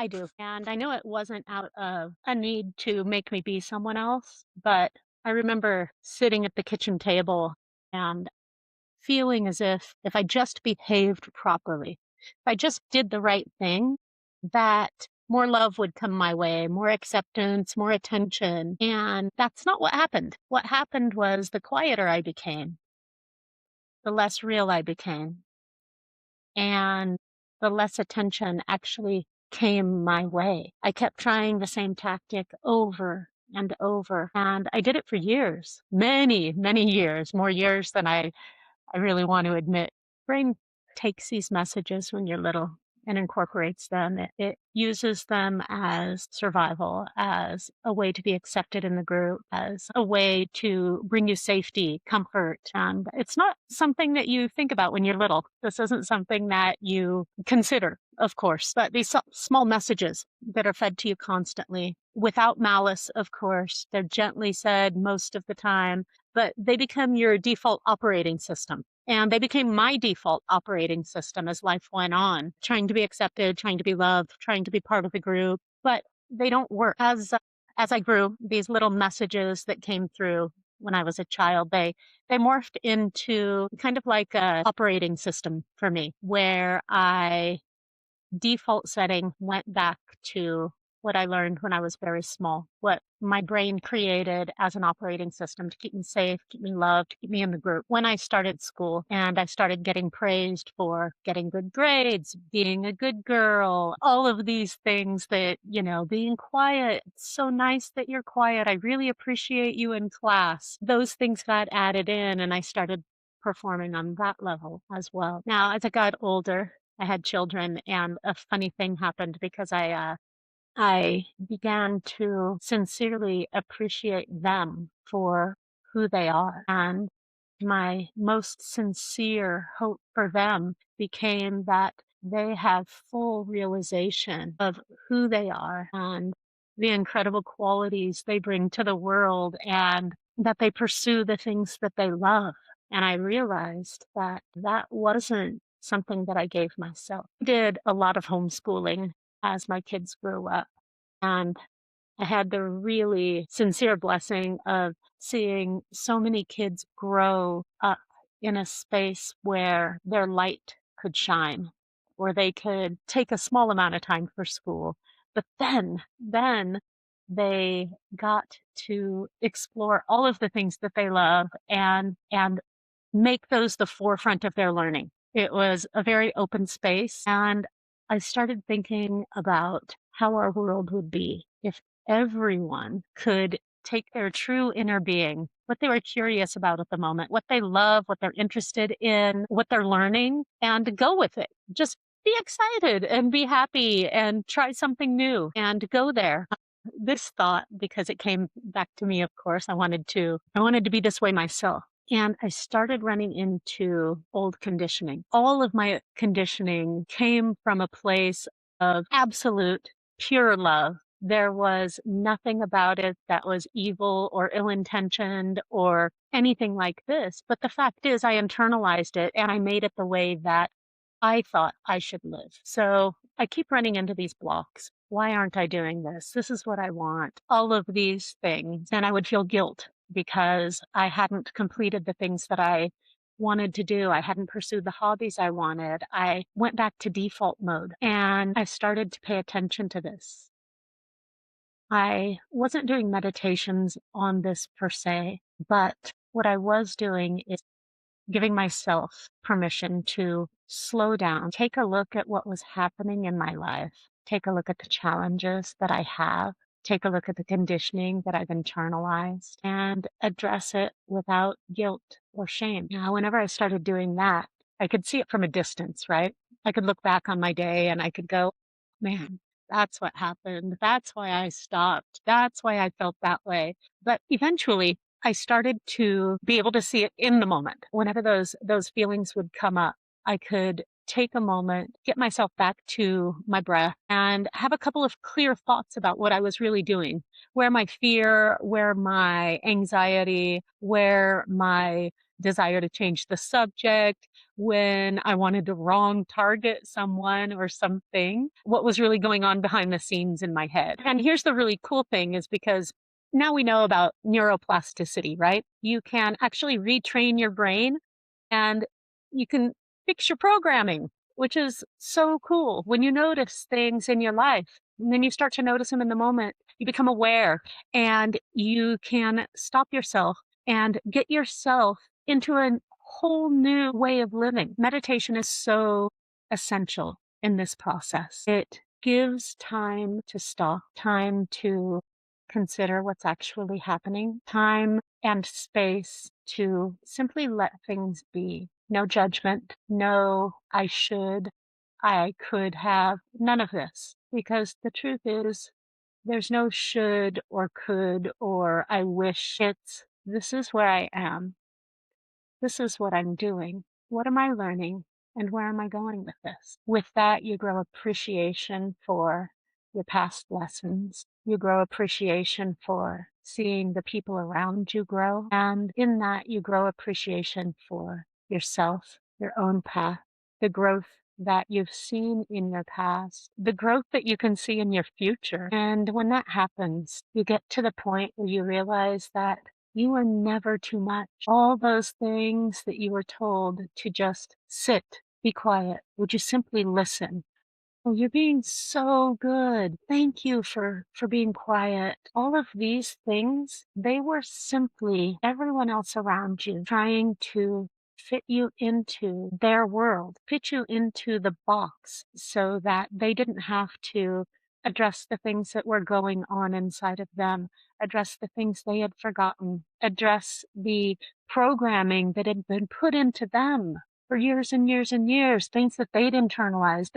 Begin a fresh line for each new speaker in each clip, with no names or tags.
I do. And I know it wasn't out of a need to make me be someone else, but I remember sitting at the kitchen table and feeling as if I just behaved properly, if I just did the right thing, that more love would come my way, more acceptance, more attention. And that's not what happened. What happened was the quieter I became, the less real I became, and the less attention actually came my way. I kept trying the same tactic over and over, and I did it for years, many, many years, more years than I really want to admit. Brain takes these messages when you're little and incorporates them. It uses them as survival, as a way to be accepted in the group, as a way to bring you safety, comfort. And it's not something that you think about when you're little. This isn't something that you consider, of course, but these small messages that are fed to you constantly without malice, of course, they're gently said most of the time, but they become your default operating system. And they became my default operating system as life went on, trying to be accepted, trying to be loved, trying to be part of the group. But they don't work. As I grew, these little messages that came through when I was a child, they morphed into kind of like a operating system for me, where I default setting went back to what I learned when I was very small, what my brain created as an operating system to keep me safe, keep me loved, keep me in the group. When I started school and I started getting praised for getting good grades, being a good girl, all of these things that, being quiet. It's so nice that you're quiet. I really appreciate you in class. Those things got added in and I started performing on that level as well. Now, as I got older, I had children, and a funny thing happened because I began to sincerely appreciate them for who they are. And my most sincere hope for them became that they have full realization of who they are and the incredible qualities they bring to the world, and that they pursue the things that they love. And I realized that that wasn't something that I gave myself. I did a lot of homeschooling as my kids grew up. And I had the really sincere blessing of seeing so many kids grow up in a space where their light could shine, where they could take a small amount of time for school. But then they got to explore all of the things that they love and make those the forefront of their learning. It was a very open space. And I started thinking about how our world would be if everyone could take their true inner being, what they were curious about at the moment, what they love, what they're interested in, what they're learning, and go with it. Just be excited and be happy and try something new and go there. This thought, because it came back to me, of course, I wanted to be this way myself. And I started running into old conditioning. All of my conditioning came from a place of absolute pure love. There was nothing about it that was evil or ill-intentioned or anything like this. But the fact is, I internalized it and I made it the way that I thought I should live. So I keep running into these blocks. Why aren't I doing this? This is what I want. All of these things. And I would feel guilt because I hadn't completed the things that I wanted to do. I hadn't pursued the hobbies I wanted. I went back to default mode and I started to pay attention to this. I wasn't doing meditations on this per se, but what I was doing is giving myself permission to slow down, take a look at what was happening in my life, take a look at the challenges that I have, take a look at the conditioning that I've internalized, and address it without guilt or shame. Now, whenever I started doing that, I could see it from a distance, right? I could look back on my day and I could go, man, that's what happened. That's why I stopped. That's why I felt that way. But eventually, I started to be able to see it in the moment. Whenever those feelings would come up, I could take a moment, get myself back to my breath, and have a couple of clear thoughts about what I was really doing, where my fear, where my anxiety, where my desire to change the subject, when I wanted to wrong target someone or something, what was really going on behind the scenes in my head. And here's the really cool thing is because now we know about neuroplasticity, right? You can actually retrain your brain and you can fix your programming, which is so cool. When you notice things in your life, and then you start to notice them in the moment, you become aware and you can stop yourself and get yourself into a whole new way of living. Meditation is so essential in this process. It gives time to stop, time to consider what's actually happening, time and space to simply let things be. No judgment, no, I should, I could have, none of this. Because the truth is, there's no should or could or I wish. It's this is where I am. This is what I'm doing. What am I learning? And where am I going with this? With that, you grow appreciation for your past lessons. You grow appreciation for seeing the people around you grow. And in that, you grow appreciation for yourself, your own path, the growth that you've seen in your past, the growth that you can see in your future. And when that happens, you get to the point where you realize that you are never too much. All those things that you were told to just sit, be quiet. Would you simply listen? Oh, you're being so good. Thank you for being quiet. All of these things, they were simply everyone else around you trying to fit you into their world, fit you into the box so that they didn't have to address the things that were going on inside of them, address the things they had forgotten, address the programming that had been put into them for years and years and years, things that they'd internalized.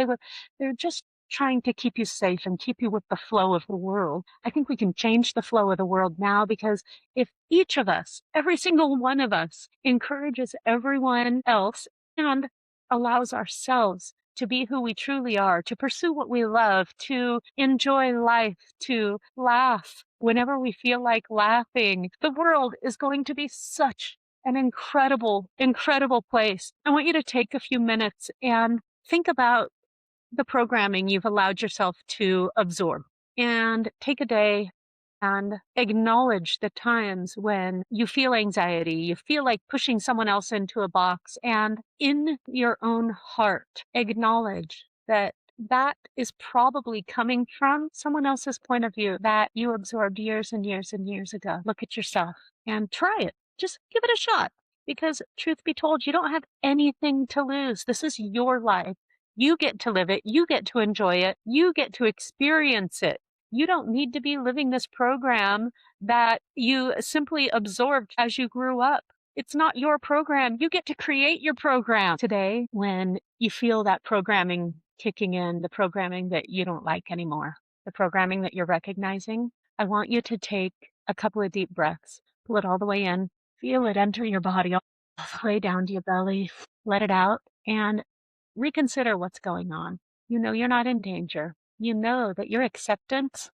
They're just trying to keep you safe and keep you with the flow of the world. I think we can change the flow of the world now because if each of us, every single one of us, encourages everyone else and allows ourselves to be who we truly are, to pursue what we love, to enjoy life, to laugh whenever we feel like laughing, the world is going to be such an incredible, incredible place. I want you to take a few minutes and think about the programming you've allowed yourself to absorb and take a day and acknowledge the times when you feel anxiety, you feel like pushing someone else into a box, and in your own heart, acknowledge that that is probably coming from someone else's point of view that you absorbed years and years and years ago. Look at yourself and try it. Just give it a shot because truth be told, you don't have anything to lose. This is your life. You get to live it. You get to enjoy it. You get to experience it. You don't need to be living this program that you simply absorbed as you grew up. It's not your program. You get to create your program today when you feel that programming kicking in, the programming that you don't like anymore, the programming that you're recognizing. I want you to take a couple of deep breaths, pull it all the way in, feel it enter your body all the way down to your belly, let it out, and reconsider what's going on. You know you're not in danger. You know that your acceptance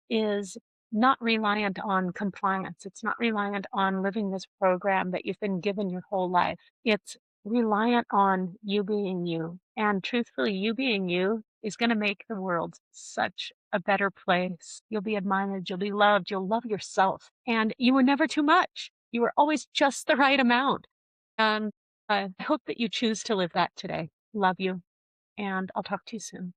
is not reliant on compliance. It's not reliant on living this program that you've been given your whole life. It's reliant on you being you. And truthfully, you being you is going to make the world such a better place. You'll be admired, you'll be loved, you'll love yourself. And you were never too much. You were always just the right amount. And I hope that you choose to live that today. Love you. And I'll talk to you soon.